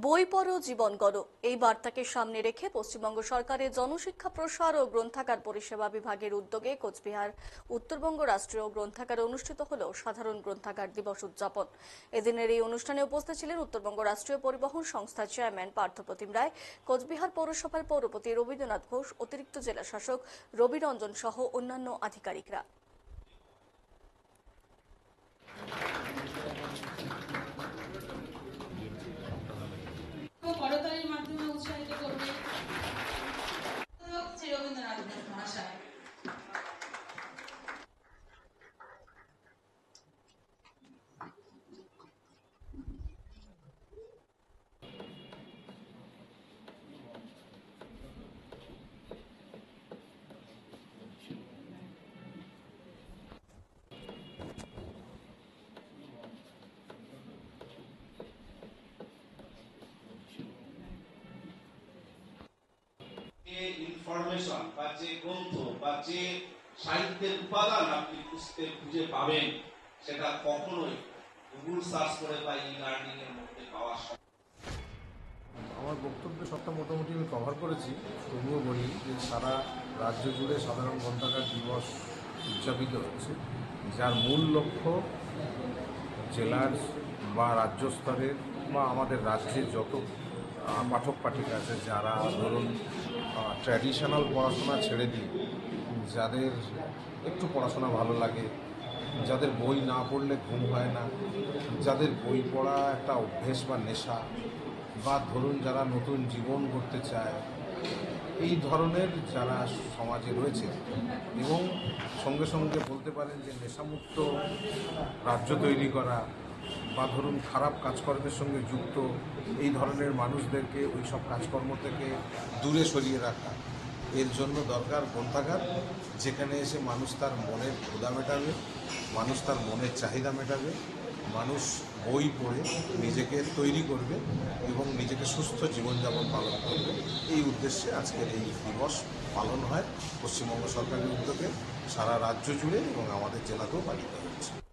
বই পড়ো জীবন গড়ো এই বার্তাকে সামনে রেখে পশ্চিমবঙ্গ সরকারের জনশিক্ষা প্রসার ও গ্রন্থাগার পরিষেবা বিভাগের উদ্যোগে কোচবিহার উত্তরবঙ্গ রাষ্ট্রীয় গ্রন্থাগারে অনুষ্ঠিত হল সাধারণ গ্রন্থাগার দিবস উদযাপন। এদিনের এই অনুষ্ঠানে উপস্থিত ছিলেন উত্তরবঙ্গ রাষ্ট্রীয় পরিবহন সংস্থার চেয়ারম্যান পার্থপ্রতিম রায়, কোচবিহার পৌরসভার পৌরপতি রবীন্দ্রনাথ ঘোষ, অতিরিক্ত জেলা শাসক রবি রঞ্জন সহ অন্যান্য আধিকারিকরা। করতালির মাধ্যমে উৎসাহিত করবে শ্রী রবীন্দ্রনাথ ঘোষ মহাশয়। ইনফরমেশন বা যে গ্রন্থ বা যে সাহিত্যের উপাদান আপনি পুস্তকে খুঁজে পাবেন সেটা কখনোই গুগল সার্চ করে বা ই লার্নিং এর মধ্যে পাওয়া সম্ভব। আমার বক্তব্যে সবটা মোটামুটি আমি কভার করেছি। তবুও বলি যে সারা রাজ্য জুড়ে সাধারণ গ্রন্থাগার দিবস উদযাপিত হচ্ছে, যার মূল লক্ষ্য জেলার বা রাজ্য স্তরের বা আমাদের রাজ্যের যত পাঠক পাঠিকা আছে যারা ধরুন ট্র্যাডিশনাল পড়াশোনা ছেড়ে দিয়ে যাদের একটু পড়াশোনা ভালো লাগে, যাদের বই না পড়লে ঘুম হয় না, যাদের বই পড়া একটা অভ্যেস বা নেশা, বা ধরুন যারা নতুন জীবন গড়তে চায়, এই ধরনের যারা সমাজে রয়েছে এবং সঙ্গে সঙ্গে বলতে পারেন যে নেশামুক্ত রাজ্য তৈরি করা বা ধরুন খারাপ কাজকর্মের সঙ্গে যুক্ত এই ধরনের মানুষদেরকে ওই সব কাজকর্ম থেকে দূরে সরিয়ে রাখা, এর জন্য দরকার গ্রন্থাগার, যেখানে এসে মানুষ তার মনের ক্ষুধা মেটাবে, মানুষ তার মনের চাহিদা মেটাবে, মানুষ বই পড়ে নিজেকে তৈরি করবে এবং নিজেকে সুস্থ জীবনযাপন পালন করবে। এই উদ্দেশ্যে আজকের এই দিবস পালন হয় পশ্চিমবঙ্গ সরকারের উদ্যোগে সারা রাজ্য জুড়ে এবং আমাদের জেলাতেও পালিত হচ্ছে।